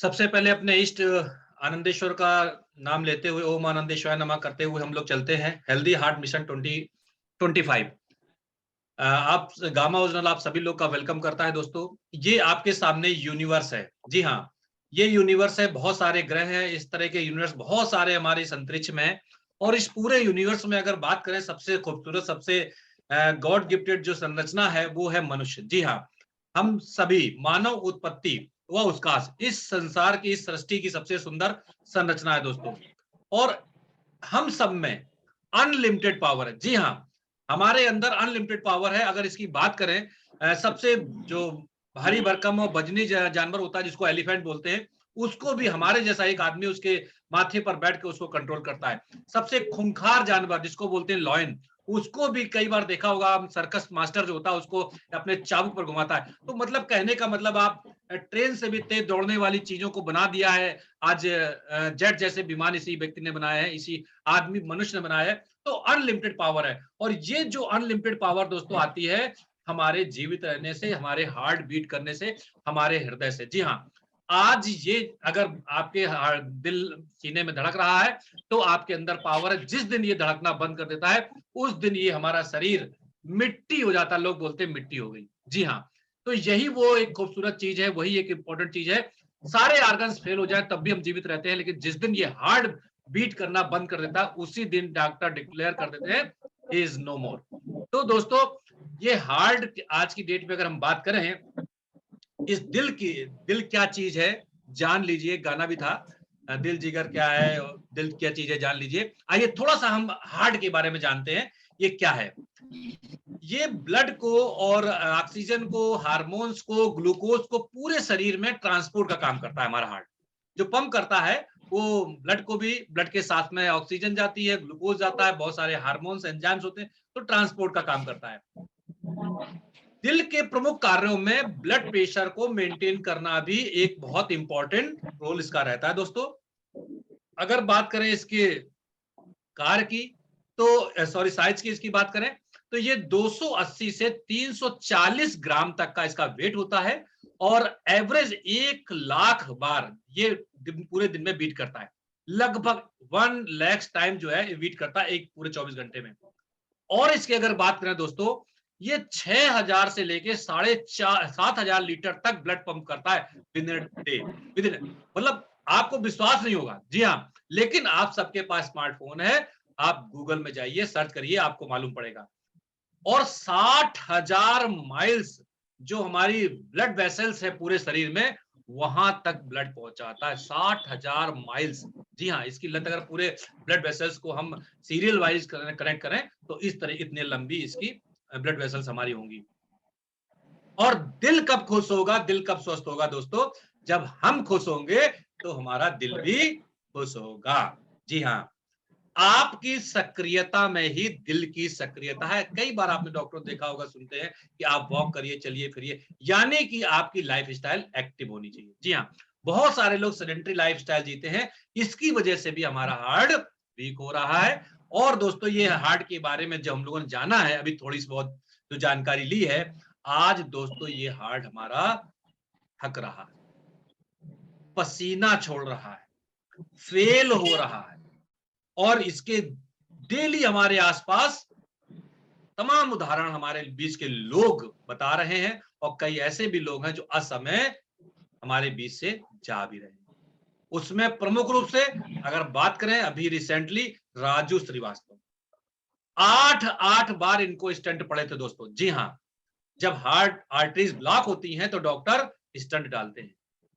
सबसे पहले अपने इष्ट आनंदेश्वर का नाम लेते हुए ओम आनंदेश्वराय नमः करते हुए हम लोग चलते हैं हेल्दी हार्ट मिशन 2025। आप गामा ओरिजिनल आप सभी लोग का वेलकम करता है दोस्तों। ये आपके सामने यूनिवर्स है। जी हाँ, ये यूनिवर्स है, बहुत सारे ग्रह हैं, इस तरह के यूनिवर्स बहुत सारे हमारे इस अंतरिक्ष में है। और इस पूरे यूनिवर्स में अगर बात करें सबसे खूबसूरत, सबसे गॉड गिफ्टेड जो संरचना है वो है मनुष्य। जी हाँ, हम सभी मानव उत्पत्ति व उसका इस संसार की, इस सृष्टि की सबसे सुंदर संरचना है दोस्तों। और हम सब में अनलिमिटेड पावर है। जी हाँ, हमारे अंदर अनलिमिटेड पावर है। अगर इसकी बात करें, सबसे जो भारी भरकम और वजनी जानवर होता है जिसको एलिफेंट बोलते हैं, उसको भी हमारे जैसा एक आदमी उसके माथे पर बैठ के उसको कंट्रोल करता है। सबसे खूंखार जानवर जिसको बोलते हैं लॉयन, उसको भी कई बार देखा होगा, सर्कस मास्टर जो होता है उसको अपने चाबुक पर घुमाता है। तो मतलब कहने का मतलब आप ट्रेन से भी तेज दौड़ने वाली चीजों को बना दिया है। आज जेट जैसे विमान इसी व्यक्ति ने बनाया है, इसी आदमी मनुष्य ने बनाया है। तो अनलिमिटेड पावर है। और ये जो अनलिमिटेड पावर दोस्तों आती है हमारे जीवित रहने से, हमारे हार्ट बीट करने से, हमारे हृदय से। जी हाँ, आज ये अगर आपके दिल सीने में धड़क रहा है तो आपके अंदर पावर है। जिस दिन ये धड़कना बंद कर देता है उस दिन ये हमारा शरीर मिट्टी हो जाता है। लोग बोलते हैं मिट्टी हो गई। जी हाँ, तो यही वो एक खूबसूरत चीज है, वही एक इंपॉर्टेंट चीज है। सारे ऑर्गन्स फेल हो जाए तब भी हम जीवित रहते हैं, लेकिन जिस दिन ये हार्ट बीट करना बंद कर देता है उसी दिन डॉक्टर डिक्लेयर कर देते हैं इज नो मोर। तो दोस्तों, ये हार्ट आज की डेट में अगर हम बात करें, इस दिल क्या चीज है जान लीजिए। गाना भी था, दिल जिगर क्या है, दिल क्या चीज है जान लीजिए। आइए थोड़ा सा हम हार्ट के बारे में जानते हैं, ये क्या है। ये ब्लड को और ऑक्सीजन को, हार्मोन्स को, ग्लूकोज को पूरे शरीर में ट्रांसपोर्ट का काम करता है। हमारा हार्ट जो पंप करता है वो ब्लड को भी, ब्लड के साथ में ऑक्सीजन जाती है, ग्लूकोज जाता है, बहुत सारे हार्मोन्स एंजाइम्स होते हैं, तो ट्रांसपोर्ट का काम करता है। दिल के प्रमुख कार्यों में ब्लड प्रेशर को मेंटेन करना भी एक बहुत इंपॉर्टेंट रोल इसका रहता है दोस्तों। अगर बात करें इसके कार की, तो सॉरी साइज की इसकी बात करें तो ये 280 से 340 ग्राम तक का इसका वेट होता है। और एवरेज 1 लाख बार ये पूरे दिन में बीट करता है। लगभग 1 लाख टाइम जो है बीट करता है एक पूरे 24 घंटे में। और इसकी अगर बात करें दोस्तों, ये 6000 से लेके 7,500 लीटर तक ब्लड पंप करता है with in day, with in, मतलब आपको विश्वास नहीं होगा। जी हाँ, लेकिन आप सबके पास स्मार्टफोन है, आप गूगल में जाइए, सर्च करिए, आपको मालूम पड़ेगा। और 60,000 माइल्स जो हमारी ब्लड वेसल्स है पूरे शरीर में, वहां तक ब्लड पहुंचाता है। 60,000 माइल्स। जी हाँ, इसकी लेंथ अगर पूरे ब्लड वेसल्स को हम सीरियल वाइज कनेक्ट करें तो इस तरह इतने लंबी इसकी ब्लड वेसल्स हमारी होंगी। और दिल कब खुश होगा, दिल कब स्वस्थ होगा दोस्तों, जब हम खुश होंगे तो हमारा दिल भी खुश होगा। जी हाँ, आपकी सक्रियता में ही दिल की सक्रियता है। कई बार आपने डॉक्टर देखा होगा, सुनते हैं कि आप वॉक करिए, चलिए फिरिए, यानी कि आपकी लाइफस्टाइल एक्टिव होनी चाहिए। जी हाँ, बहुत सारे लोग सेडेंटरी लाइफस्टाइल जीते हैं, इसकी वजह से भी हमारा हार्ट वीक हो रहा है। और दोस्तों, ये हार्ट के बारे में जो हम लोगों ने जाना है, अभी थोड़ी सी बहुत जो जानकारी ली है, आज दोस्तों ये हार्ट हमारा थक रहा है, पसीना छोड़ रहा है, फेल हो रहा है। और इसके डेली हमारे आसपास तमाम उदाहरण हमारे बीच के लोग बता रहे हैं। और कई ऐसे भी लोग हैं जो असमय हमारे बीच से जा भी रहे हैं। उसमें प्रमुख रूप से अगर बात करें, अभी रिसेंटली राजू श्रीवास्तव, 8 बार इनको स्टंट पड़े थे दोस्तों। जी हाँ, जब हार्ट आर्टरीज ब्लॉक होती हैं तो डॉक्टर स्टंट डालते हैं।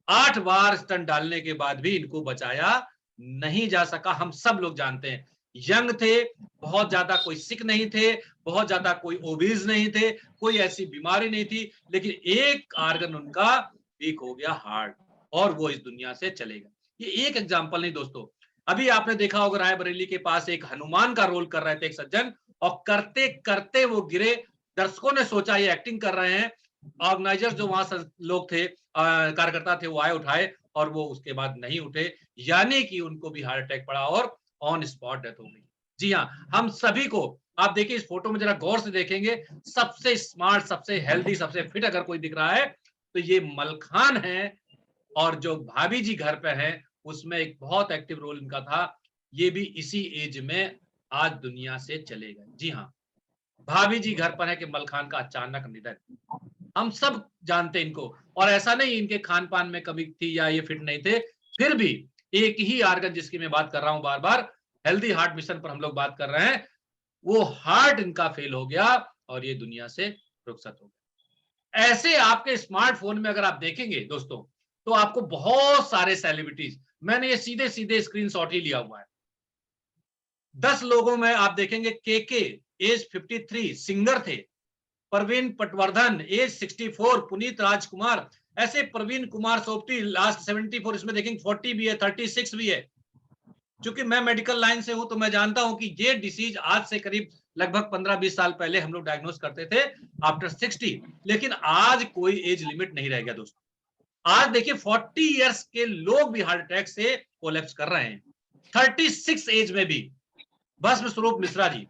8 बार स्टंट डालने के बाद भी इनको बचाया नहीं जा सका। हम सब लोग जानते हैं, यंग थे, बहुत ज्यादा कोई सिक नहीं थे, बहुत ज्यादा कोई ओबीज नहीं थे, कोई ऐसी बीमारी नहीं थी, लेकिन एक आर्गन उनका वीक हो गया, हार्ट, और वो इस दुनिया से चले गए। ये एक एग्जाम्पल नहीं दोस्तों, अभी आपने देखा होगा रायबरेली के पास एक हनुमान का रोल कर रहे थे एक सज्जन, और करते करते वो गिरे। दर्शकों ने सोचा ये एक्टिंग कर रहे हैं, ऑर्गेनाइजर्स जो वहां लोग थे, कार्यकर्ता थे, वो आए, उठाए, और वो उसके बाद नहीं उठे, यानी कि उनको भी हार्ट अटैक पड़ा और ऑन स्पॉट डेथ हो गई। जी हाँ, हम सभी को, आप देखिए इस फोटो में जरा गौर से देखेंगे, सबसे स्मार्ट, सबसे हेल्दी, सबसे फिट अगर कोई दिख रहा है तो ये मलखान है, और जो भाभी जी घर पे हैं उसमें एक बहुत एक्टिव रोल इनका था। ये भी इसी एज में आज दुनिया से चले गए। जी हाँ, भाभी जी घर पर है कि मलखान का अचानक निधन। हम सब जानते हैं इनको, और ऐसा नहीं इनके खान पान में कमी थी या ये फिट नहीं थे, फिर भी एक ही आर्गन जिसकी मैं बात कर रहा हूं बार बार, हेल्दी हार्ट मिशन पर हम लोग बात कर रहे हैं, वो हार्ट इनका फेल हो गया और ये दुनिया से रुखसत हो गया। ऐसे आपके स्मार्टफोन में अगर आप देखेंगे दोस्तों, तो आपको बहुत सारे सेलिब्रिटीज, मैंने ये सीधे सीधे स्क्रीनशॉट ही लिया हुआ है, 10 लोगों में आप देखेंगे के एज 53 सिंगर थे, प्रवीण पटवर्धन एज 64, पुनीत राजकुमार, ऐसे प्रवीण कुमार सोपटी लास्ट 74, इसमें देखेंगे 40 भी है, 36 भी है। क्योंकि मैं मेडिकल लाइन से हूं तो मैं जानता हूं कि ये डिसीज आज से करीब लगभग 15-20 साल पहले हम लोग डायग्नोस करते थे आफ्टर 60, लेकिन आज कोई एज लिमिट नहीं रह गया दोस्तों। आज देखिए 40 इयर्स के लोग भी हार्ट अटैक से कोलैप्स कर रहे हैं। 36 एज में भी भस्म स्वरूप मिश्रा जी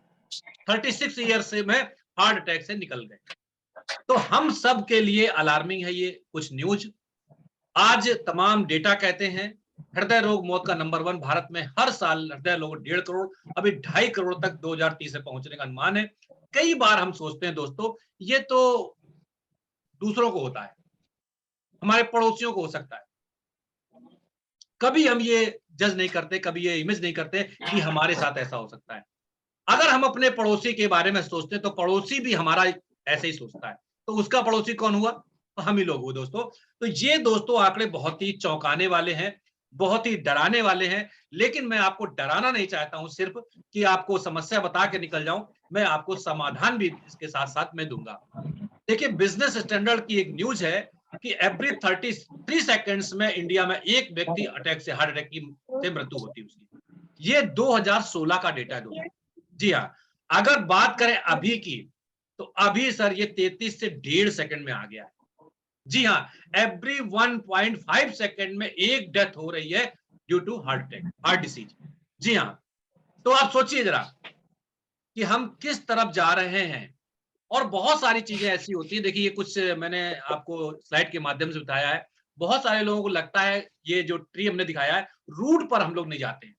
36 ईयर्स से में हार्ट अटैक से निकल गए। तो हम सब के लिए अलार्मिंग है ये कुछ न्यूज। आज तमाम डेटा कहते हैं हृदय रोग मौत का नंबर 1 भारत में, हर साल हृदय रोग 1.5 करोड़, अभी 2.5 करोड़ तक 2030 से पहुंचने का अनुमान है। कई बार हम सोचते हैं दोस्तों ये तो दूसरों को होता है, हमारे पड़ोसियों को हो सकता है, कभी हम ये जज नहीं करते, कभी ये इमेज नहीं करते कि हमारे साथ ऐसा हो सकता है। अगर हम अपने पड़ोसी के बारे में सोचते हैं तो पड़ोसी भी हमारा ऐसे ही सोचता है, तो उसका पड़ोसी कौन हुआ? तो हम ही लोग हुए दोस्तों। तो ये दोस्तों आंकड़े बहुत ही चौंकाने वाले हैं, बहुत ही डराने वाले हैं, लेकिन मैं आपको डराना नहीं चाहता हूं सिर्फ कि आपको समस्या बता के निकल जाऊं, मैं आपको समाधान भी इसके साथ साथ मैं दूंगा। देखिए बिजनेस स्टैंडर्ड की एक न्यूज है कि एवरी 33 सेकेंड्स में इंडिया में एक व्यक्ति अटैक से, हार्ट अटैक की से मृत्यु होती है उसकी। ये 2016 का डेटा है दोस्तों। जी हाँ, अगर बात करें अभी की, तो अभी सर ये 33 से 1.5 सेकंड में आ गया है। जी हाँ, एवरी 1.5 सेकंड में एक डेथ हो रही है due to heart attack, heart disease. जी हाँ, तो आप सोचिए जरा कि हम किस तरफ जा रहे हैं। और बहुत सारी चीजें ऐसी होती है, देखिए ये कुछ मैंने आपको स्लाइड के माध्यम से बताया है। बहुत सारे लोगों को लगता है ये जो ट्री हमने दिखाया है, रूट पर हम लोग नहीं जाते हैं।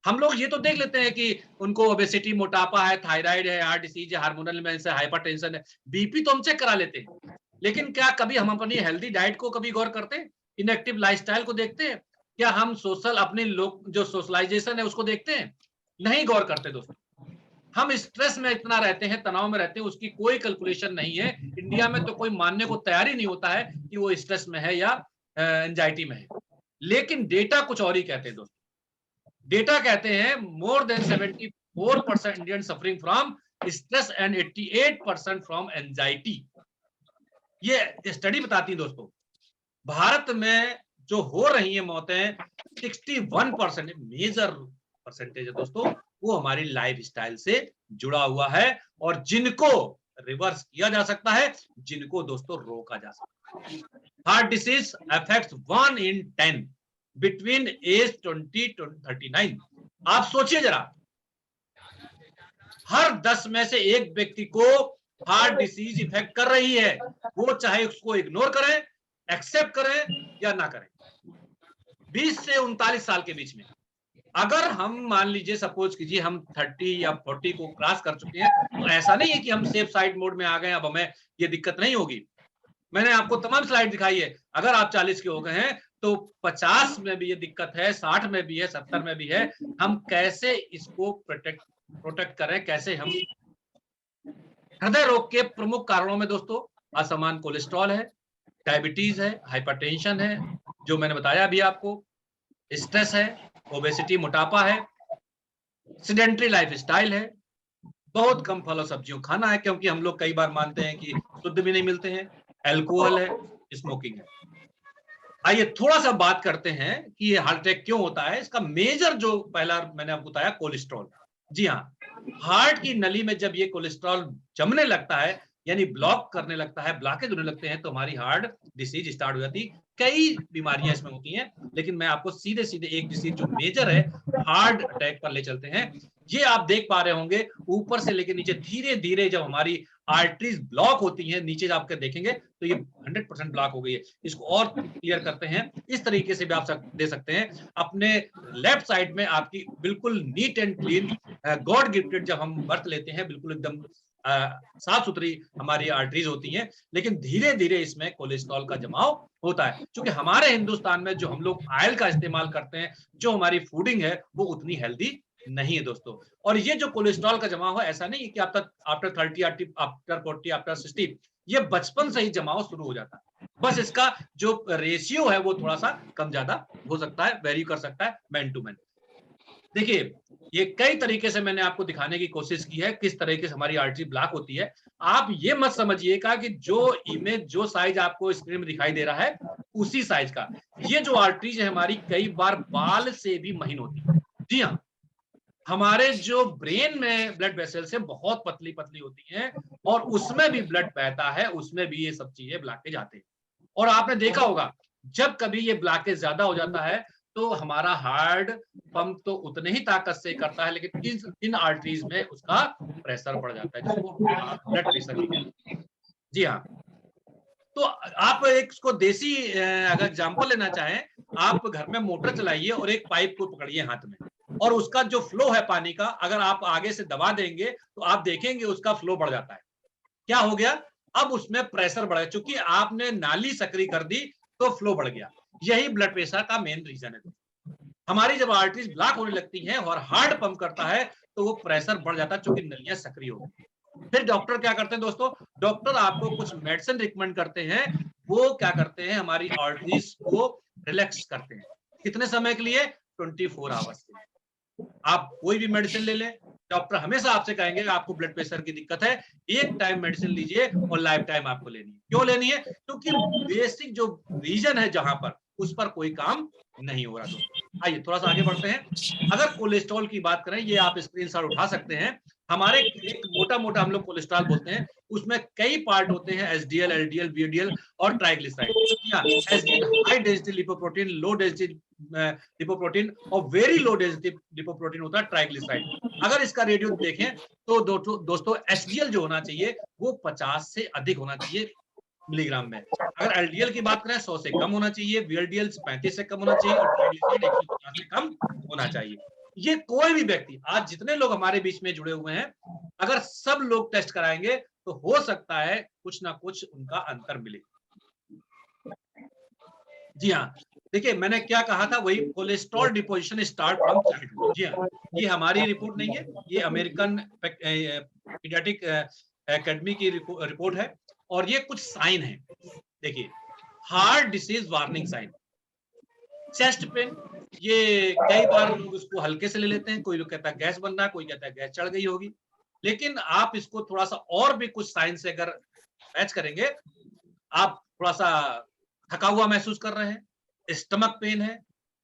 हम लोग ये तो देख लेते हैं कि उनको ओबेसिटी, मोटापा है, थायराइड है, हार्ट डिसीज है, हार्मोनल इम्बैलेंस है, हाइपरटेंशन है, बीपी तो हम चेक करा लेते हैं, लेकिन क्या कभी हम अपनी हेल्दी डाइट को कभी गौर करते हैं? इनएक्टिव लाइफस्टाइल को देखते हैं? क्या हम सोशल अपने लोग जो सोशलाइजेशन है उसको देखते हैं? नहीं गौर करते दोस्तों। हम स्ट्रेस में इतना रहते हैं, तनाव में रहते हैं, उसकी कोई कैलकुलेशन नहीं है। इंडिया में तो कोई मानने को तैयार ही नहीं होता है कि वो स्ट्रेस में है या एंजाइटी में है, लेकिन डेटा कुछ और ही कहते हैं दोस्तों। डेटा कहते हैं more than 74% Indian suffering from stress and 88% from anxiety. ये स्टडी बताती है दोस्तों। भारत में जो हो रही है मौतें 61% मेजर परसेंटेज है दोस्तों, वो हमारी लाइफस्टाइल से जुड़ा हुआ है, और जिनको रिवर्स किया जा सकता है, जिनको दोस्तों रोका जा सकता है। Heart disease affects 1 in 10 between age 20 to 39। आप सोचिए जरा, हर 10 में से एक व्यक्ति को हार्ट डिसीज इफेक्ट कर रही है, वो चाहे उसको इग्नोर करें, एक्सेप्ट करें या ना करें। 20 से 39 साल के बीच में अगर हम मान लीजिए सपोज कीजिए हम 30 या 40 को क्रॉस कर चुके हैं, तो ऐसा नहीं है कि हम सेफ साइड मोड में आ गए, अब हमें ये दिक्कत नहीं होगी। मैंने आपको तमाम स्लाइड दिखाई है, अगर आप 40 के हो गए हैं तो 50 में भी ये दिक्कत है, 60 में भी है, 70 में भी है। हम कैसे इसको प्रोटेक्ट करें, कैसे हम हृदय रोग के प्रमुख कारणों में दोस्तों असमान कोलेस्ट्रॉल है, डायबिटीज है, हाइपरटेंशन है, जो मैंने बताया अभी आपको, स्ट्रेस है, ओबेसिटी मोटापा है, सेडेंटरी लाइफस्टाइल है, बहुत कम फल और सब्जियों खाना है, क्योंकि हम लोग कई बार मानते हैं कि शुद्ध भी नहीं मिलते हैं, अल्कोहल है, स्मोकिंग है। आइए थोड़ा सा बात करते हैं कि ये हार्ट अटैक क्यों होता है। इसका मेजर जो पहला मैंने आपको बताया कोलेस्ट्रॉल। जी हाँ, हार्ट की नली में जब ये कोलेस्ट्रॉल जमने लगता है, यानी ब्लॉक करने लगता है, ब्लॉकेज होने लगते हैं, तो हमारी हार्ट डिसीज स्टार्ट हो जाती है। कई बीमारियां इसमें होती हैं, लेकिन मैं आपको सीधे सीधे एक डिसीज जो मेजर है हार्ट अटैक पर ले चलते हैं। ये आप देख पा रहे होंगे ऊपर से लेकर नीचे धीरे धीरे जब हमारी आर्टरीज ब्लॉक होती हैं, नीचे जब आपके देखेंगे तो ये 100% ब्लॉक हो गई है। इसको और क्लियर करते हैं, इस तरीके से भी आप दे सकते हैं। अपने लेफ्ट साइड में आपकी बिल्कुल neat and clean God gifted जब हम बर्थ लेते हैं, बिल्कुल एकदम साफ सुथरी हमारी आर्टरीज होती हैं, लेकिन धीरे धीरे इसमें कोलेस्ट्रॉल का जमाव होता है। क्योंकि हमारे हिंदुस्तान में जो हम लोग ऑयल का इस्तेमाल करते हैं, जो हमारी फूडिंग है, वो उतनी हेल्दी नहीं है दोस्तों। और ये जो कोलेस्ट्रॉल का जमाव है, ऐसा नहीं है कि आफ्टर 30, आफ्टर 40, आफ्टर 60, ये बचपन से ही जमाव शुरू हो जाता है। बस इसका जो रेशियो है वो थोड़ा सा कम ज्यादा हो सकता है, वेरी कर सकता है मैन टू मैन। देखिए, ये कई तरीके से मैंने आपको दिखाने की कोशिश की है किस तरीके से हमारी आर्टरी ब्लॉक होती है। आप ये मत समझिएगा कि जो इमेज, जो साइज आपको स्क्रीन में दिखाई दे रहा है, उसी साइज का। ये जो आर्टरीज है हमारी, कई बार बाल से भी महीन होती है। जी हाँ, हमारे जो ब्रेन में ब्लड वेसल्स है बहुत पतली पतली होती हैं, और उसमें भी ब्लड बहता है, उसमें भी ये सब चीजें ब्लॉकेज आते हैं। और आपने देखा होगा, जब कभी ये ब्लॉकेज ज्यादा हो जाता है तो हमारा हार्ट पंप तो उतने ही ताकत से करता है, लेकिन इन आर्टरीज में उसका प्रेशर बढ़ जाता है, जिसको ब्लड प्रेशर भी कहते हैं। जी हाँ, तो आप एक इसको देसी अगर एग्जांपल लेना चाहें, आप घर में मोटर चलाइए और एक पाइप को पकड़िए हाथ में, और उसका जो फ्लो है पानी का, अगर आप आगे से दबा देंगे तो आप देखेंगे उसका फ्लो बढ़ जाता है। क्या हो गया? अब उसमें प्रेशर बढ़ गया, क्योंकि आपने नाली सक्रिय कर दी तो फ्लो बढ़ गया। यही ब्लड प्रेशर का मेन रीजन है। हमारी जब आर्टरीज ब्लॉक होने लगती हैं और हार्ट पंप करता है तो वो प्रेशर बढ़ जाता है, क्योंकि नलियां सक्रिय हो गई। फिर डॉक्टर क्या करते हैं दोस्तों? डॉक्टर आपको कुछ मेडिसिन रिकमेंड करते हैं। वो क्या करते हैं? हमारी आर्टरीज को रिलैक्स करते हैं। कितने समय के लिए? 24 आवर्स के लिए। आप कोई भी मेडिसिन ले लें, डॉक्टर हमेशा आपसे कहेंगे आपको ब्लड प्रेशर की दिक्कत है, एक टाइम मेडिसिन लीजिए और लाइफ टाइम आपको लेनी है। क्यों लेनी है? क्योंकि बेसिक जो रीजन है जहां पर, उस पर कोई काम नहीं हो रहा दोस्तों। आइए थोड़ा सा आगे बढ़ते हैं। अगर कोलेस्ट्रॉल की बात करें, ये आप स्क्रीनशॉट उठा सकते हैं। हमारे एक मोटा मोटा हम लोग कोलेस्ट्रॉल बोलते हैं, उसमें कई पार्ट होते हैं, एसडीएल, एलडीएल, वीडीएल और triglyceride. SDL high density lipoprotein, low density lipoprotein, और वेरी लो डेंसिटी लिपोप्रोटीन होता है ट्राइग्लिसराइड। अगर इसका रेडियो देखें तो दोस्तों एसडीएल जो होना चाहिए वो 50 से अधिक होना चाहिए मिलीग्राम में। अगर एलडीएल की बात करें 100 से कम होना चाहिए, वीएलडीएल 35 से कम होना चाहिए, और ट्राइग्लिसराइड 150 से कम होना चाहिए। ये कोई भी व्यक्ति, आज जितने लोग हमारे बीच में जुड़े हुए हैं, अगर सब लोग टेस्ट कराएंगे तो हो सकता है कुछ ना कुछ उनका अंतर मिले। जी हाँ, देखिए मैंने क्या कहा था, वही cholesterol deposition start from childhood. जी हाँ, ये हमारी रिपोर्ट नहीं है, ये अमेरिकन पीडियाट्रिक एकेडमी की रिपोर्ट है। और ये कुछ साइन है, देखिए, heart disease warning sign, chest pain, ये कई बार लोग इसको हल्के से ले लेते हैं, कोई लोग कहता है गैस बन रहा है, कोई कहता है गैस चढ़ गई होगी, लेकिन आप इसको थोड़ा सा और भी कुछ साइन से अगर मैच करेंगे, आप थोड़ा सा थका हुआ महसूस कर रहे हैं, स्टमक पेन है,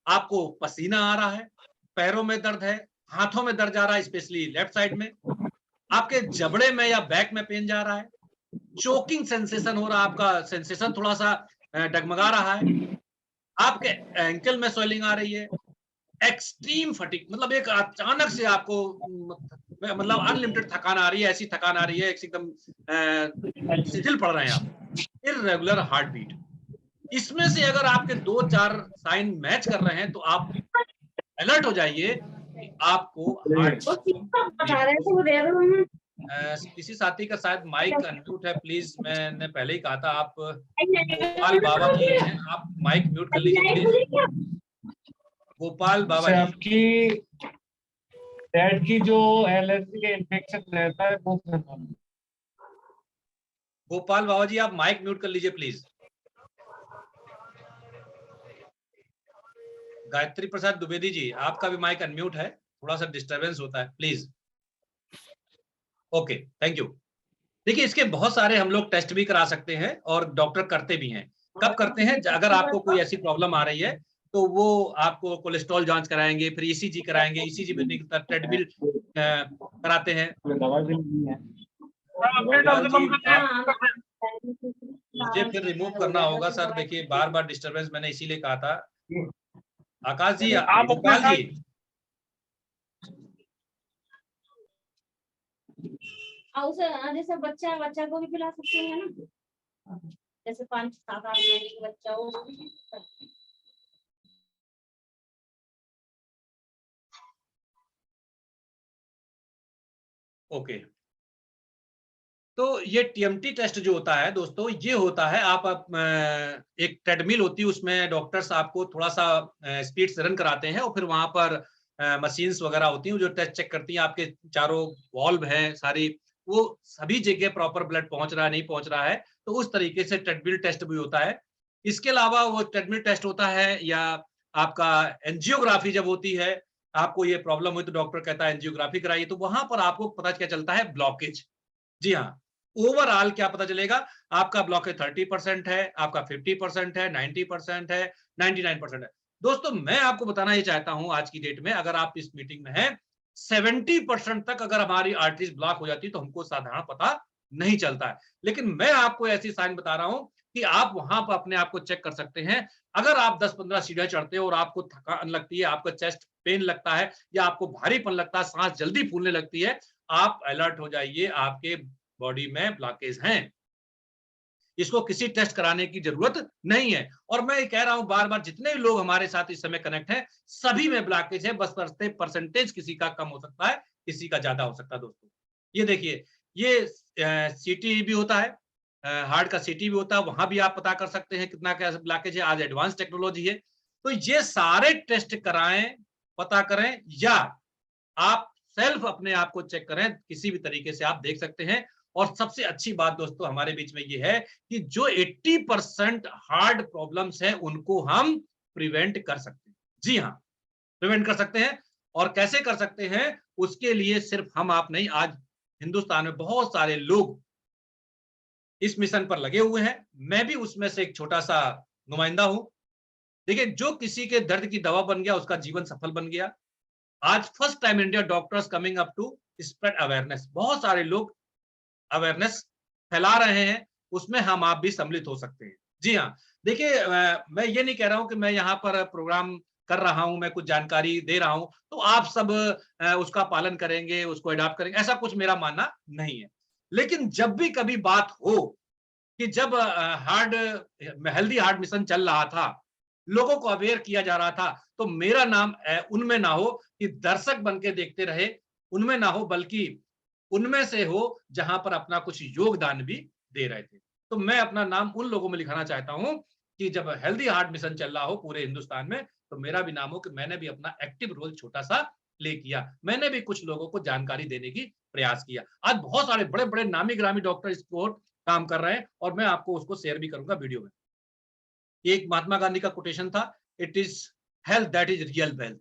आपको पसीना आ रहा है, पैरों में दर्द है, हाथों में दर्द जा रहा है, स्पेशली लेफ्ट साइड में, आपके जबड़े में या बैक में पेन जा रहा है, चोकिंग सेंसेशन हो रहा है, आपका सेंसेशन थोड़ा सा डगमगा रहा है, आपके एंकल में स्वेलिंग आ रही है, एक्सट्रीम फटीग, मतलब एक अचानक से आपको मतलब अनलिमिटेड थकान आ रही है, ऐसी थकान आ रही है एकदम शिथिल पड़ रहे हैं आप, इररेगुलर हार्ट बीट। इसमें से अगर आपके 2-4 साइन मैच कर रहे हैं तो आप अलर्ट हो जाइए कि आपको हार्ट। किसी साथी का शायद माइक अनम्यूट है, प्लीज, मैंने पहले ही कहा था, आप गोपाल बाबा जी हैं, आप माइक म्यूट कर लीजिए प्लीज। गोपाल बाबा जी, आपकी डैड की जो एलर्जी का इन्फेक्शन रहता है वो खत्म। गोपाल बाबा जी आप माइक म्यूट कर लीजिए प्लीज। गायत्री प्रसाद द्विवेदी जी, आपका भी माइक अनम्यूट है, थोड़ा सा डिस्टरबेंस होता है, प्लीज। Okay, thank you. देखिए, इसके बहुत सारे हम लोग टेस्ट भी करा सकते हैं और डॉक्टर करते भी हैं। कब करते हैं? अगर आपको कोई ऐसी प्रॉब्लम आ रही है तो वो आपको कोलेस्ट्रॉल जांच कराएंगे, फिर ईसीजी कराएंगे, ईसीजी में ट्रेडमिल कराते हैं। मुझे फिर रिमूव करना होगा सर, देखिए बार बार डिस्टरबेंस, मैंने इसीलिए कहा था। आकाश जी, गोपाल जी, उसे जैसे बच्चा को भी पिला सकते हैं ना, जैसे 5-7-8 महीने का बच्चा हो वो भी। ओके, तो ये टीएमटी टेस्ट जो होता है दोस्तों, ये होता है आप एक ट्रेडमिल होती है, उसमें डॉक्टर्स आपको थोड़ा सा स्पीड से रन कराते हैं और फिर वहां पर मशीन्स वगैरह होती हैं जो टेस्ट चेक करती हैं आपके चारों वॉल्व हैं सारी, वो सभी जगह प्रॉपर ब्लड पहुंच रहा है नहीं पहुंच रहा है, तो उस तरीके से ट्रेडमिल टेस्ट भी होता है। इसके अलावा वो ट्रेडमिल टेस्ट होता है, या आपका एंजियोग्राफी जब होती है, आपको ये प्रॉब्लम हुई तो डॉक्टर कहता है एंजियोग्राफी कराइए, तो वहां पर आपको पता क्या चलता है, ब्लॉकेज। जी हाँ, ओवरऑल क्या पता चलेगा, आपका ब्लॉकेज 30% है, आपका 50% है, 90% है, 99% है। दोस्तों मैं आपको बताना ये चाहता हूं आज की डेट में, अगर आप इस मीटिंग में हैं, 70% तक अगर हमारी आर्टरीज ब्लॉक हो जाती है तो हमको साधारण पता नहीं चलता है। लेकिन मैं आपको ऐसी साइन बता रहा हूं कि आप वहां पर अपने आप को चेक कर सकते हैं। अगर आप 10-15 सीढ़ियां चढ़ते हो और आपको थकान लगती है, आपका चेस्ट पेन लगता है या आपको भारीपन लगता है, सांस जल्दी फूलने लगती है, आप अलर्ट हो जाइए, आपके बॉडी में ब्लॉकेज हैं। इसको किसी टेस्ट कराने की जरूरत नहीं है। और मैं ये कह रहा हूं बार बार, जितने भी लोग हमारे साथ इस समय कनेक्ट हैं, सभी में ब्लॉकेज है, बस परसेंटेज किसी का कम हो सकता है, किसी का ज्यादा हो सकता है। दोस्तों ये देखिए, ये सीटी भी होता है, हार्ट का सीटी भी होता है, वहां भी आप पता कर सकते हैं कितना क्या ब्लॉकेज है। आज एडवांस टेक्नोलॉजी है, तो ये सारे टेस्ट कराएं, पता करें, या आप सेल्फ अपने आप को चेक करें, किसी भी तरीके से आप देख सकते हैं। और सबसे अच्छी बात दोस्तों हमारे बीच में ये है कि जो 80% हार्ट प्रॉब्लम्स हैं उनको हम प्रिवेंट कर सकते हैं। जी हाँ, प्रिवेंट कर सकते हैं। और कैसे कर सकते हैं, उसके लिए सिर्फ हम आप नहीं, आज हिंदुस्तान में बहुत सारे लोग इस मिशन पर लगे हुए हैं। मैं भी उसमें से एक छोटा सा नुमाइंदा हूं। देखिए, जो किसी के दर्द की दवा बन गया, उसका जीवन सफल बन गया। आज first time India doctors coming up to spread awareness, बहुत सारे लोग अवेयरनेस फैला रहे हैं, उसमें हम आप भी सम्मिलित हो सकते हैं। जी हाँ, देखिए, मैं ये नहीं कह रहा हूं कि मैं यहाँ पर प्रोग्राम कर रहा हूं, मैं कुछ जानकारी दे रहा हूं तो आप सब उसका पालन करेंगे, उसको अडॉप्ट करेंगे, ऐसा कुछ मेरा मानना नहीं है। लेकिन जब भी कभी बात हो कि जब हार्ड हेल्दी हार्ट मिशन चल रहा था, लोगों को अवेयर किया जा रहा था, तो मेरा नाम उनमें ना हो कि दर्शक बन के देखते रहे, उनमें ना हो, बल्कि उनमें से हो जहां पर अपना कुछ योगदान भी दे रहे थे। तो मैं अपना नाम उन लोगों में लिखाना चाहता हूं कि जब हेल्दी हार्ट मिशन चल रहा हो पूरे हिंदुस्तान में, तो मेरा भी नाम हो कि मैंने भी अपना एक्टिव रोल छोटा सा प्ले किया, मैंने भी कुछ लोगों को जानकारी देने की प्रयास किया। आज बहुत सारे बड़े बड़े नामी ग्रामी डॉक्टर इस पर काम कर रहे हैं और मैं आपको उसको शेयर भी करूंगा वीडियो में। एक महात्मा गांधी का कोटेशन था, it is health that is real wealth.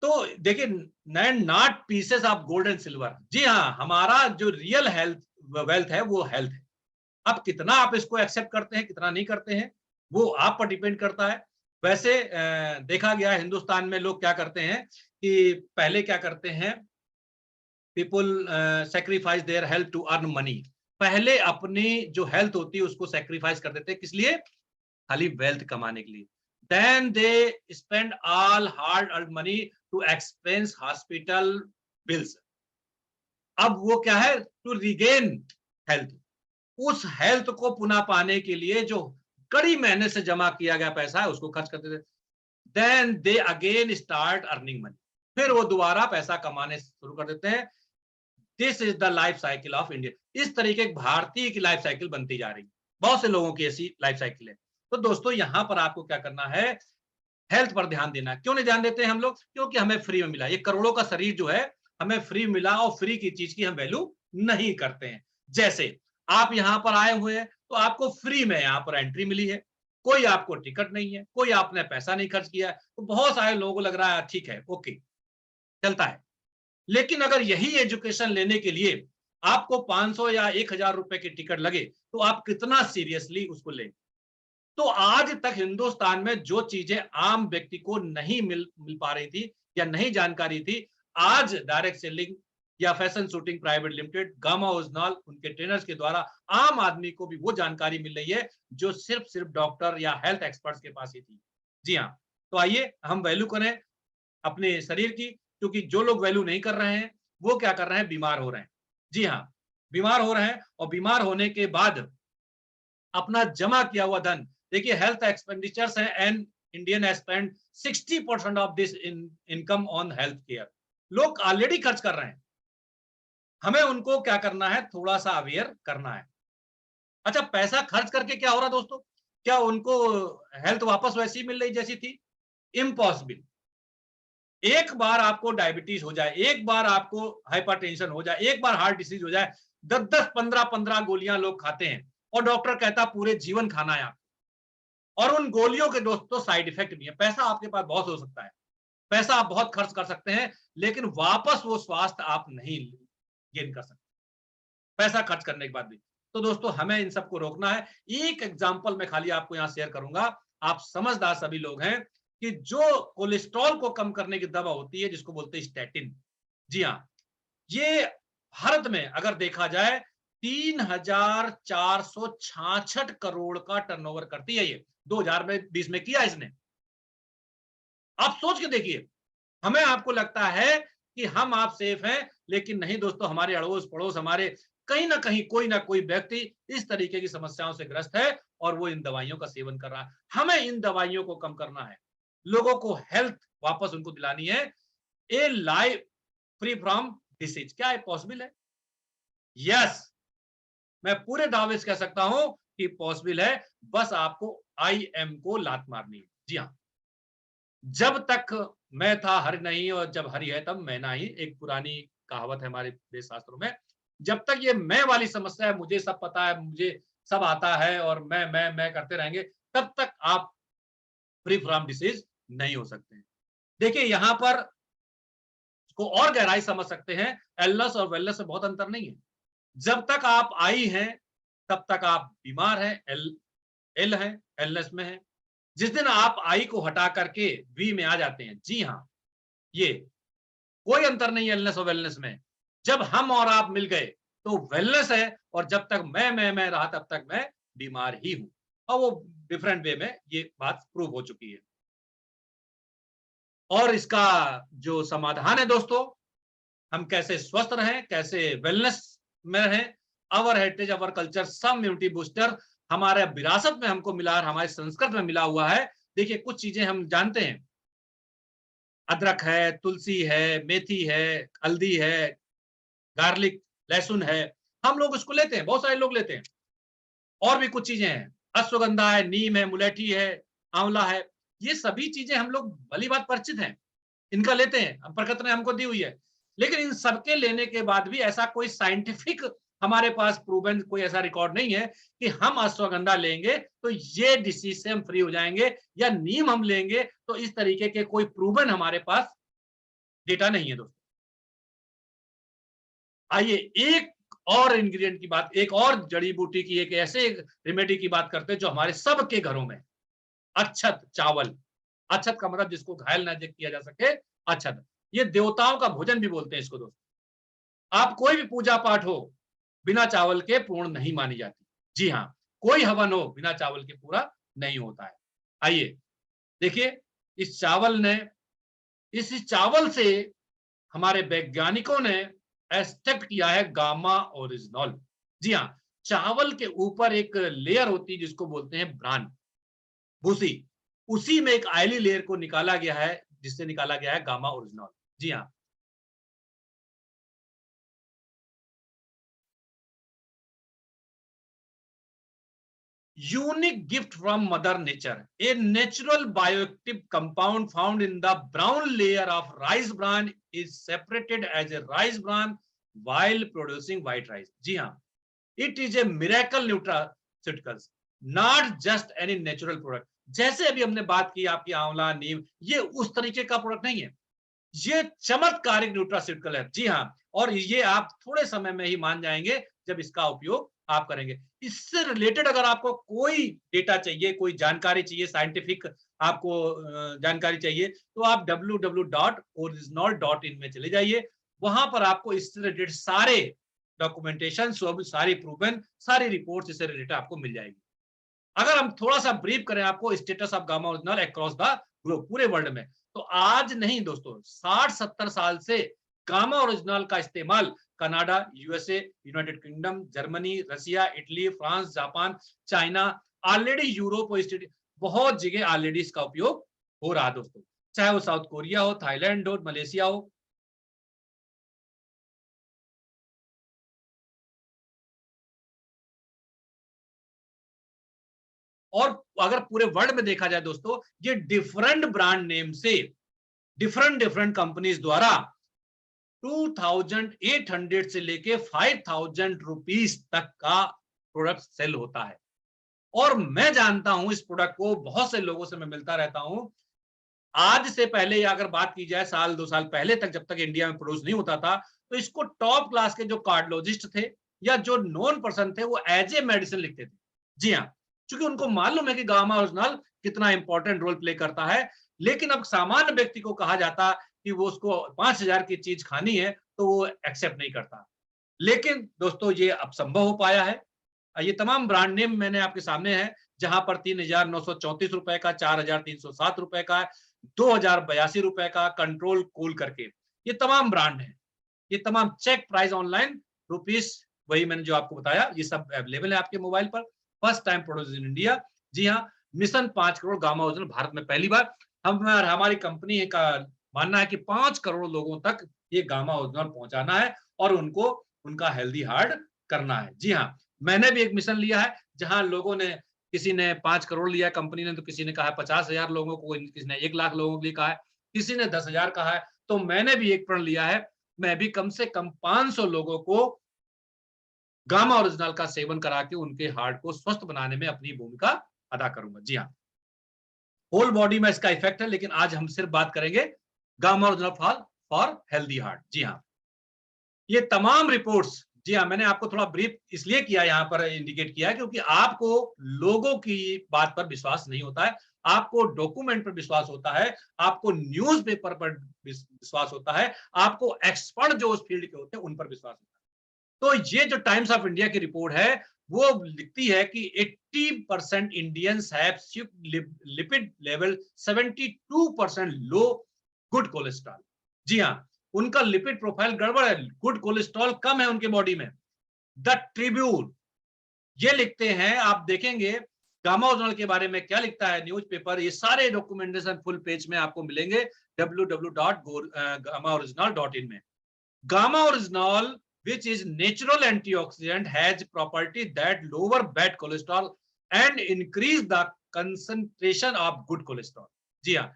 तो देखिए, not pieces of gold and silver. जी हाँ, हमारा जो रियल हेल्थ वेल्थ है वो हेल्थ है। अब कितना आप इसको एक्सेप्ट करते हैं, कितना नहीं करते हैं, वो आप पर डिपेंड करता है। वैसे देखा गया हिंदुस्तान में लोग क्या करते हैं कि पहले क्या करते हैं, people sacrifice their health to earn money. पहले अपनी जो हेल्थ होती है उसको सेक्रीफाइस कर देते हैं, किस लिए, खाली वेल्थ कमाने के लिए। Then they spend all hard earn money to expense hospital bills. अब वो क्या है, टू रिगेन हेल्थ, उस हेल्थ को पुनः पाने के लिए जो कड़ी मेहनत से जमा किया गया पैसा है उसको खर्च कर देते। Then they again start earning money, फिर वो दोबारा पैसा कमाने शुरू कर देते हैं। This is the life cycle of India. इस तरीके की भारतीय की लाइफ साइकिल बनती जा रही है, बहुत से लोगों की ऐसी लाइफ साइकिल है। तो दोस्तों यहां पर आपको क्या करना है, हेल्थ पर ध्यान देना है। क्यों नहीं ध्यान देते हैं हम लोग, क्योंकि हमें फ्री में मिला, ये करोड़ों का शरीर जो है हमें फ्री मिला, और फ्री की चीज की हम वैल्यू नहीं करते हैं। जैसे आप यहाँ पर आए हुए हैं तो आपको फ्री में यहाँ पर एंट्री मिली है, कोई आपको टिकट नहीं है, कोई आपने पैसा नहीं खर्च किया है, तो बहुत सारे लोगों को लग रहा है ठीक है, ओके, चलता है। लेकिन अगर यही एजुकेशन लेने के लिए आपको 500 या 1000 रुपए की टिकट लगे तो आप कितना सीरियसली उसको लेंगे। तो आज तक हिंदुस्तान में जो चीजें आम व्यक्ति को नहीं मिल पा रही थी या नहीं जानकारी थी, आज डायरेक्ट सेलिंग या fashion shooting private limited, gamma original, उनके ट्रेनर्स के द्वारा आम आदमी को भी वो जानकारी मिल रही है जो सिर्फ डॉक्टर या हेल्थ एक्सपर्ट्स के पास ही थी। जी हाँ, तो आइए हम वैल्यू करें अपने शरीर की, क्योंकि जो लोग वैल्यू नहीं कर रहे हैं वो क्या कर रहे हैं, बीमार हो रहे हैं। जी हाँ, बीमार हो रहे हैं और बीमार होने के बाद अपना जमा किया हुआ धन, देखिए हेल्थ एक्सपेंडिचर्स हैं and Indian spend 60% of this income on health care. लोग ऑलरेडी खर्च कर रहे हैं, हमें उनको क्या करना है, थोड़ा सा अवेयर करना है। अच्छा, पैसा खर्च करके क्या हो रहा दोस्तों, क्या उनको हेल्थ वापस वैसी मिल रही जैसी थी? इम्पॉसिबल। एक बार आपको डायबिटीज हो जाए, एक बार आपको हाइपरटेंशन हो जाए, एक बार हार्ट डिसीज हो जाए, 10-10, 15-15 गोलियां लोग खाते हैं और डॉक्टर कहता पूरे जीवन खाना है आप, और उन गोलियों के दोस्तों साइड इफेक्ट भी है। पैसा आपके पास बहुत हो सकता है, पैसा आप बहुत खर्च कर सकते हैं, लेकिन वापस वो स्वास्थ्य आप नहीं गेन कर सकते पैसा खर्च करने के बाद भी। तो दोस्तों हमें इन सबको रोकना है। एक एग्जांपल मैं खाली आपको यहां शेयर करूंगा, आप समझदार सभी लोग हैं, कि जो कोलेस्ट्रॉल को कम करने की दवा होती है जिसको बोलते हैं स्टैटिन, जी हाँ, ये भारत में अगर देखा जाए 3,466 करोड़ का टर्नओवर करती है। ये 2020 में किया इसने। आप सोच के देखिए, हमें आपको लगता है कि हम आप सेफ हैं, लेकिन नहीं दोस्तों, हमारे अड़ोस पड़ोस, हमारे कहीं ना कोई व्यक्ति इस तरीके की समस्याओं से ग्रस्त है और वो इन दवाइयों का सेवन कर रहा है। हमें इन दवाइयों को कम करना है, लोगों को हेल्थ वापस उनको दिलानी है, ए लाइफ फ्री फ्रॉम डिसीज। क्या है, पॉसिबल है? यस, मैं पूरे दावे से कह सकता हूं कि पॉसिबल है, बस आपको IM को लात मारनी है। जी हाँ, जब तक मैं था हरि नहीं और जब हरि है तब मैं नहीं, एक पुरानी कहावत है हमारे वेद शास्त्रों में। जब तक ये मैं वाली समस्या है, मुझे सब पता है, मुझे सब आता है और मैं करते रहेंगे, तब तक आप फ्री फ्रॉम डिसीज नहीं हो सकते। देखिए यहां पर को और गहराई समझ सकते हैं, एलनेस और वेलनेस में बहुत अंतर नहीं है। जब तक आप आई हैं तब तक आप बीमार हैं, एल है, एलनेस में है। जिस दिन आप आई को हटा करके वी में आ जाते हैं, जी हाँ, ये कोई अंतर नहीं है एलनेस और वेलनेस में। जब हम और आप मिल गए तो वेलनेस है, और जब तक मैं रहा तब तक मैं बीमार ही हूं। और वो डिफरेंट वे में ये बात प्रूव हो चुकी है। और इसका जो समाधान है दोस्तों, हम कैसे स्वस्थ रहें, कैसे वेलनेस में रहें, our heritage, our culture, some immunity booster हमारे विरासत में हमको मिला और हमारे संस्कृत में मिला हुआ है। देखिए कुछ चीजें हम जानते हैं, अदरक है, तुलसी है, मेथी है, हल्दी है, गार्लिक, लहसुन है, हम लोग उसको लेते हैं, बहुत सारे लोग लेते हैं। और भी कुछ चीजें हैं, अश्वगंधा है, नीम है, मुलेठी है, आंवला है, ये सभी चीजें हम लोग भली बात परिचित हैं, इनका लेते हैं, प्रकृति ने हमको दी हुई है। लेकिन इन सबके लेने के बाद भी ऐसा कोई साइंटिफिक हमारे पास प्रूवन कोई ऐसा रिकॉर्ड नहीं है कि हम अश्वगंधा लेंगे तो ये डिसीज से हम फ्री हो जाएंगे, या नीम हम लेंगे तो इस तरीके के कोई प्रूवन हमारे पास डेटा नहीं है दोस्तों। आइए एक और इंग्रेडिएंट की बात, एक और जड़ी बूटी की, एक ऐसे रेमेडी की बात करते हैं जो हमारे सबके घरों में, अक्षत चावल। अक्षत का मतलब जिसको घायल न किया जा सके, अक्षत, ये देवताओं का भोजन भी बोलते हैं इसको दोस्तों। आप कोई भी पूजा पाठ हो बिना चावल के पूर्ण नहीं मानी जाती। जी हाँ, कोई हवन हो बिना चावल के पूरा नहीं होता है। आइए देखिए, इस चावल से हमारे वैज्ञानिकों ने एक्सट्रैक्ट किया है गामा ओरिजिनॉल। जी हाँ, चावल के ऊपर एक लेयर होती है जिसको बोलते हैं ब्रान, भूसी, उसी में एक आयली लेयर को निकाला गया है, जिससे निकाला गया है गामा ओरिजिनॉल। जी हाँ, unique gift from mother nature, a natural bioactive compound found in the brown layer of rice bran is separated as a rice bran while producing white rice. जी हाँ, it is a miracle nutraceuticals, not just any natural product. जैसे अभी हमने बात की आपकी आंवला, नीम, ये उस तरीके का प्रोडक्ट नहीं है, ये चमत्कारिक न्यूट्रास्यूटिकल है। जी हाँ, और ये आप थोड़े समय में ही मान जाएंगे जब इसका उपयोग आप करेंगे। इससे रिलेटेड अगर आपको कोई डेटा चाहिए, कोई जानकारी चाहिए, साइंटिफिक आपको जानकारी चाहिए, तो आप www.original.in में चले जाइए। वहां पर आपको इससे रिलेटेड सारे डॉक्यूमेंटेशन, सारी प्रूवन, सारी रिपोर्ट इससे रिलेटेड आपको मिल जाएगी। अगर हम थोड़ा सा ब्रीफ करें आपको status of gamma original across the globe, पूरे वर्ल्ड में, तो आज नहीं दोस्तों, 60-70 साल से गामा ओरिजिनल का इस्तेमाल Canada, USA, United Kingdom, Germany, Russia, Italy, France, Japan, China, already Europe और बहुत जगह ऑलरेडी इसका उपयोग हो रहा है दोस्तों, चाहे वो साउथ कोरिया हो, थाईलैंड हो, मलेशिया हो। और अगर पूरे वर्ल्ड में देखा जाए दोस्तों, ये डिफरेंट ब्रांड नेम से डिफरेंट कंपनीज द्वारा 2800 से लेके 5000 रुपीज तक का प्रोडक्ट सेल होता है। और मैं जानता हूं इस प्रोडक्ट को, बहुत से लोगों से मैं मिलता रहता हूं। आज से पहले या अगर बात की जाए साल 2 साल पहले तक, जब तक इंडिया में प्रोड्यूस नहीं होता था, तो इसको टॉप क्लास के जो कार्डियोलॉजिस्ट थे या जो नॉन पर्सन थे वो एज ए मेडिसिन लिखते थे। जी हाँ, क्योंकि उनको मालूम है कि गामा ओरिजिनल कितना इंपॉर्टेंट रोल प्ले करता है। लेकिन अब सामान्य व्यक्ति को कहा जाता कि वो उसको 5000 की चीज खानी है तो वो एक्सेप्ट नहीं करता। लेकिन दोस्तों ये अब संभव हो पाया है। ये तमाम ब्रांड नेम मैंने आपके सामने है, जहां पर 3934 रुपए का, 4307 रुपए का, 2082 रुपए का, कंट्रोल कूल करके ये तमाम ब्रांड है। ये तमाम चेक प्राइस ऑनलाइन रुपीस, वही मैंने जो आपको बताया, ये सब अवेलेबल है आपके मोबाइल पर। First time produce in India. जी हाँ, mission 5 crore Gamma Original Bharat में पहली बार। हमारी कंपनी का मानना है कि 5 करोड़ लोगों तक ये गामा ओरिजिनल पहुंचाना है और उनको उनका हेल्दी हार्ट करना है। जी हाँ, मैंने भी एक मिशन लिया है, जहां लोगों ने, किसी ने 5 करोड़ लिया है कंपनी ने, तो किसी ने कहा है 50,000 लोगों को, किसी ने 1 लाख लोगों के लिए कहा है, किसी ने 10,000 कहा है। तो मैंने भी एक प्रण लिया है, मैं भी कम से कम 500 लोगों को गामा ओरिजिनल का सेवन करा के उनके हार्ट को स्वस्थ बनाने में अपनी भूमिका अदा करूंगा। जी हाँ, होल बॉडी में इसका इफेक्ट है, लेकिन आज हम सिर्फ बात करेंगे Gamma Original for healthy heart. जी हाँ, ये तमाम रिपोर्ट्स, जी हाँ, मैंने आपको थोड़ा ब्रीफ इसलिए किया, यहाँ पर इंडिकेट किया है क्योंकि आपको लोगों की बात पर विश्वास नहीं होता है, आपको डॉक्यूमेंट पर विश्वास होता है, आपको न्यूज़पेपर पर विश्वास होता है, आपको एक्सपर्ट जो उस फील्ड के होते हैं उन पर विश्वास होता है। तो ये जो टाइम्स ऑफ इंडिया की रिपोर्ट है वो लिखती है कि 80% Indians have lipid level 72% low good cholesterol. जी हाँ, उनका लिपिड प्रोफाइल गड़बड़ है, गुड कोलेस्ट्रॉल कम है उनके बॉडी में। द ट्रिब्यून ये लिखते हैं, आप देखेंगे गामा ओरिजिनल के बारे में क्या लिखता है न्यूज़पेपर, ये सारे डॉक्यूमेंटेशन फुल पेज में आपको मिलेंगे www.gamaoriginal.in में। Gamma original which is natural antioxidant has property that lower bad cholesterol and increase the concentration of good cholesterol. जी हाँ,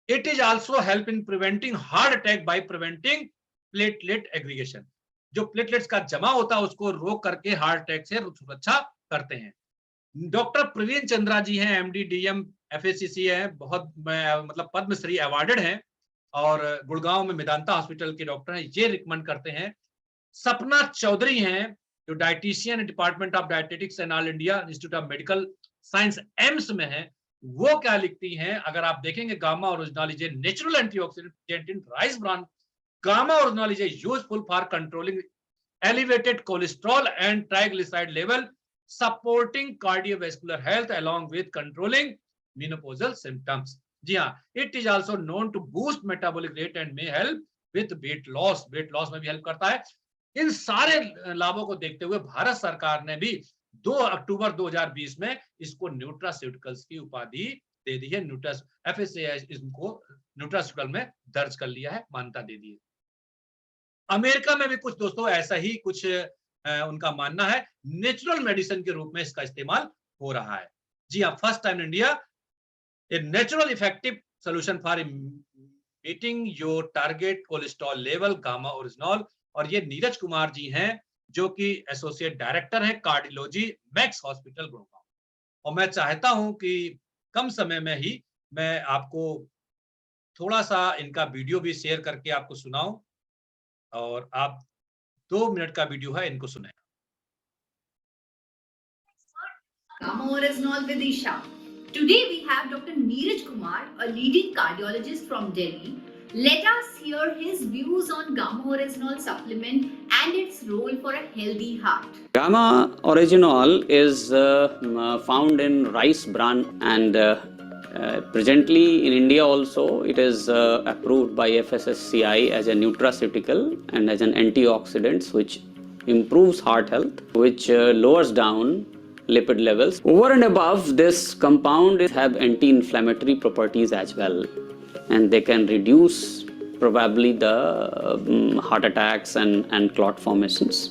it is also help in preventing heart attack by preventing platelet aggregation. जो platelets का जमा होता है उसको रोक करके heart attack से सुरक्षा करते हैं। डॉक्टर प्रवीण चंद्रा जी हैं, एमडी डीएम एफएसीसी है, बहुत मतलब पद्मश्री अवार्डेड हैं और गुड़गांव में मेदांता हॉस्पिटल के डॉक्टर हैं, ये रिकमेंड करते हैं। सपना चौधरी हैं जो dietitian department of dietetics and all India institute of medical science AIIMS में है, वो क्या लिखती हैं, अगर आप देखेंगे gamma original is a natural antioxidant in rice bran, gamma original is a useful for controlling elevated cholesterol and triglyceride level, supporting cardiovascular health along with controlling menopausal symptoms. जी हाँ, it is also known to boost metabolic rate and may help with weight loss. weight loss में भी help करता है। इन सारे लाभों को देखते हुए भारत सरकार ने भी 2 अक्टूबर 2020 में इसको न्यूट्रास्यूटिकल्स की उपाधि दे दी है। FSSAI इसको न्यूट्रास्यूटिकल में दर्ज कर लिया है, मान्यता दे दी है। अमेरिका में भी कुछ दोस्तों ऐसा ही कुछ उनका मानना है, नेचुरल मेडिसिन के रूप में इसका इस्तेमाल हो रहा है। जी हाँ, first time India a natural effective solution for meeting your target cholesterol level gamma original. और ये नीरज कुमार जी हैं जो कि एसोसिएट डायरेक्टर हैं कार्डियोलॉजी मैक्स हॉस्पिटल गुड़गांव। और मैं चाहता हूं कि कम समय में ही मैं आपको थोड़ा सा इनका वीडियो भी शेयर करके आपको सुनाऊं, और आप 2 मिनट का वीडियो है, इनको सुने। Gamma Orisnol with Isha. Today we have Dr. Neeraj Kumar, a leading cardiologist from Delhi. Let us hear his views on Gamma Orisnol supplement and its role for a healthy heart. Gamma Orisnol is found in rice bran and Presently in India also it is approved by FSSCI as a nutraceutical and as an antioxidant which improves heart health, which lowers down lipid levels. Over and above, this compound have anti-inflammatory properties as well, and they can reduce probably the heart attacks and clot formations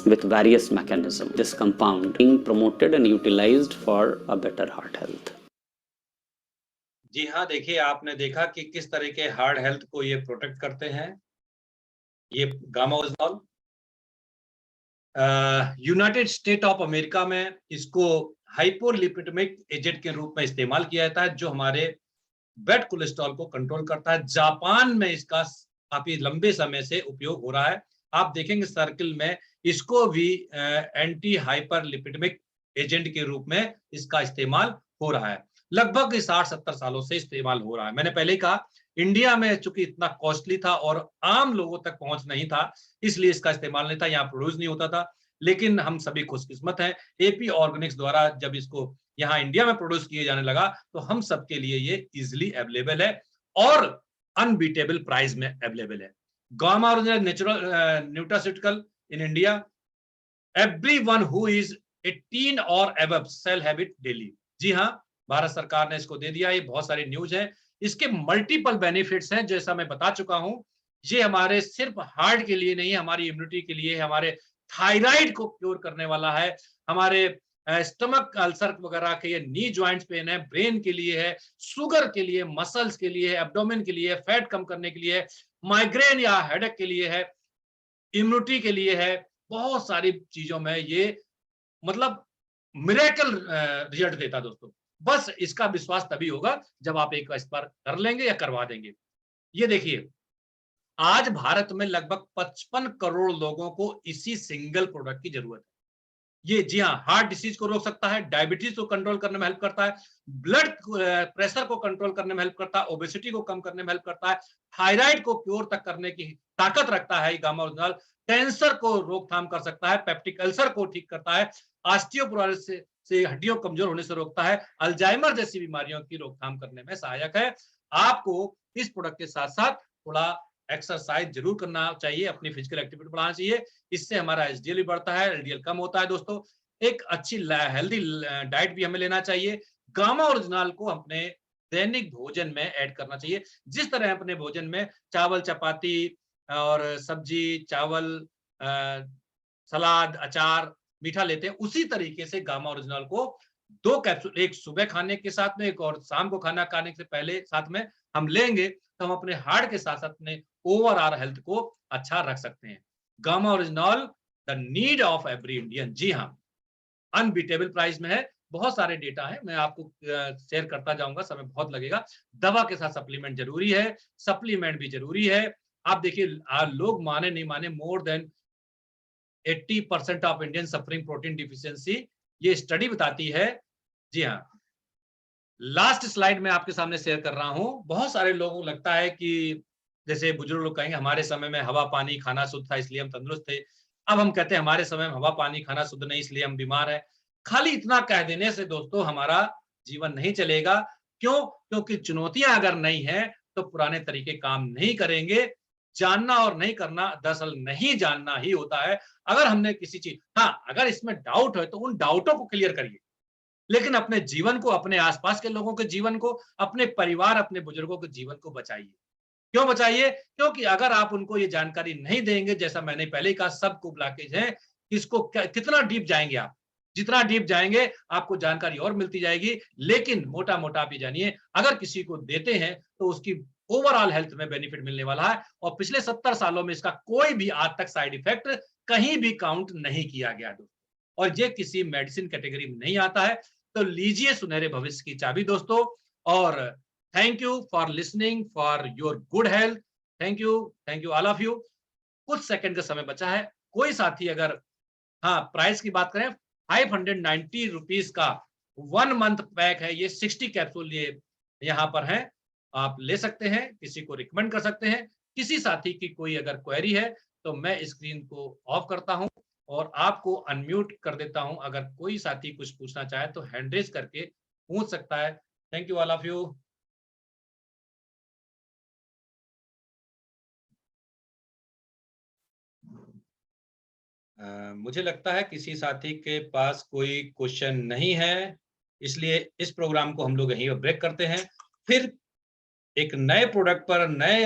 with various mechanisms. This compound being promoted and utilized for a better heart health. जी हाँ, देखिए आपने देखा कि किस तरह के heart health को ये प्रोटेक्ट करते हैं, ये gamma oryzanol. United state of America में इसको हाइपोलिपिडेमिक एजेंट के रूप में इस्तेमाल किया जाता है, जो हमारे बैड कोलेस्ट्रॉल को कंट्रोल करता है। जापान में इसका काफी लंबे समय से उपयोग हो रहा है। आप देखेंगे सर्किल में इसको भी एंटी हाइपरलिपिडेमिक एजेंट के रूप में इसका इस्तेमाल हो रहा है। लगभग 60-70 सालों से इस्तेमाल हो रहा है। मैंने पहले कहा इंडिया में चूंकि इतना कॉस्टली था और आम लोगों तक पहुंच नहीं था, इसलिए इसका इस्तेमाल नहीं था, यहाँ प्रोड्यूस नहीं होता था। लेकिन हम सभी खुशकिस्मत हैं, एपी ऑर्गेनिक्स द्वारा जब इसको यहाँ इंडिया में प्रोड्यूस किए जाने लगा तो हम सबके लिए ये इजिली अवेलेबल है और अनबीटेबल प्राइस में अवेलेबल है। Gamma Original natural nutraceutical in India, everyone who is 18 और above shall have it daily. जी हाँ, भारत सरकार ने इसको दे दिया। ये बहुत सारी न्यूज है, इसके मल्टीपल बेनिफिट्स हैं, जैसा मैं बता चुका हूं। ये हमारे सिर्फ हार्ट के लिए नहीं, हमारी इम्यूनिटी के लिए, हमारे थायराइड को क्योर करने वाला है, हमारे स्टमक अल्सर वगैरह के, ये नी जॉइंट्स पेन है, ब्रेन के लिए है, शुगर के लिए, मसल्स के लिए है, एब्डोमेन के लिए, फैट कम करने के लिए, माइग्रेन या हेडेक के लिए है, इम्यूनिटी के लिए है, बहुत सारी चीजों में ये मतलब मिरेकल रिजल्ट देता दोस्तों। बस इसका विश्वास तभी होगा जब आप एक बार कर लेंगे या करवा देंगे। ये देखिए आज भारत में लगभग 55 करोड़ लोगों को इसी सिंगल प्रोडक्ट की जरूरत है। ये जी हाँ, हार्ट डिसीज को रोक सकता है, डायबिटीज को कंट्रोल करने में हेल्प करता है, ब्लड प्रेशर को कंट्रोल करने में हेल्प करता है, ओबेसिटी को कम करने में हेल्प करता है, थायराइड को क्योर तक करने की ताकत रखता है गामा ओरिजिनल, कैंसर को रोकथाम कर सकता है, पेप्टिक अल्सर को ठीक करता है, ऑस्टियोपोरोसिस से हड्डियों कमजोर होने से रोकता है, अल्जाइमर जैसी बीमारियों की रोकथाम करने में सहायक है। आपको इस प्रोडक्ट के साथ साथ थोड़ा एक्सरसाइज जरूर करना चाहिए, अपनी फिजिकल एक्टिविटी बढ़ाना चाहिए, इससे हमारा एचडीएल भी बढ़ता है, एलडीएल कम होता है दोस्तों। एक अच्छी हेल्दी डाइट भी हमें लेना चाहिए। गामा ओरिजिनल को अपने दैनिक भोजन में ऐड करना चाहिए। जिस तरह अपने भोजन में चावल, चपाती और सब्जी, चावल, सलाद, अचार, मीठा लेते हैं, उसी तरीके से गामा ओरिजिनल को 2 कैप्सूल, एक सुबह खाने के साथ में, एक और शाम को खाना खाने से पहले साथ में हम लेंगे तो हम अपने हार्ट के साथ साथ अपने ओवरऑल हेल्थ को अच्छा रख सकते हैं। Gamma Original the need of every Indian. जी हाँ, अनबीटेबल प्राइस में है। बहुत सारे डेटा है, मैं आपको शेयर करता जाऊंगा, समय बहुत लगेगा। दवा के साथ सप्लीमेंट जरूरी है, सप्लीमेंट भी जरूरी है। आप देखिए लोग माने नहीं माने, more than 80% of Indian suffering protein deficiency, ये स्टडी बताती है। जी हाँ, लास्ट स्लाइड में आपके सामने शेयर कर रहा हूं। बहुत सारे लोगों को लगता है कि जैसे बुजुर्ग लोग कहेंगे हमारे समय में हवा पानी खाना शुद्ध था इसलिए हम तंदुरुस्त थे। अब हम कहते हैं हमारे समय में हवा पानी खाना शुद्ध नहीं इसलिए हम बीमार हैं। खाली इतना कह देने से दोस्तों हमारा जीवन नहीं चलेगा। क्यों? क्योंकि चुनौतियां अगर नहीं है तो पुराने तरीके काम नहीं करेंगे। जानना और नहीं करना दरअसल नहीं जानना ही होता है। अगर हमने किसी चीज, हाँ अगर इसमें डाउट है तो उन डाउटों को क्लियर करिए, लेकिन अपने जीवन को, अपने आसपास के लोगों के जीवन को, अपने परिवार, अपने बुजुर्गों के जीवन को बचाइए। क्यों बचाइए? क्योंकि अगर आप उनको ये जानकारी नहीं देंगे, जैसा मैंने पहले ही कहा, सबको ब्लॉकेज है, इसको कितना डीप जाएंगे आप, जितना डीप जाएंगे आपको जानकारी और मिलती जाएगी। लेकिन मोटा मोटा आप ये जानिए, अगर किसी को देते हैं तो उसकी ओवरऑल हेल्थ में बेनिफिट मिलने वाला है। और पिछले 70 सालों में इसका कोई भी आज तक साइड इफेक्ट कहीं भी काउंट नहीं किया गया दोस्तों, और ये किसी मेडिसिन कैटेगरी में नहीं आता है। तो लीजिए सुनहरे भविष्य की चाबी दोस्तों, और thank you for listening, for your good health. Thank you all of you. कुछ सेकंड का समय बचा है। कोई साथी अगर, हाँ प्राइस की बात करें, 590 रुपीज का 1 मंथ पैक है, ये 60 कैप्सूल ये यहाँ पर है, आप ले सकते हैं, किसी को रिकमेंड कर सकते हैं। किसी साथी की कोई अगर क्वेरी है तो मैं स्क्रीन को ऑफ करता हूं और आपको अनम्यूट कर देता हूं। अगर कोई साथी कुछ पूछना चाहे तो हैंड रेज करके पूछ सकता है। Thank you all of you. मुझे लगता है किसी साथी के पास कोई क्वेश्चन नहीं है, इसलिए इस प्रोग्राम को हम लोग यहीं ब्रेक करते हैं। फिर एक नए प्रोडक्ट पर, नए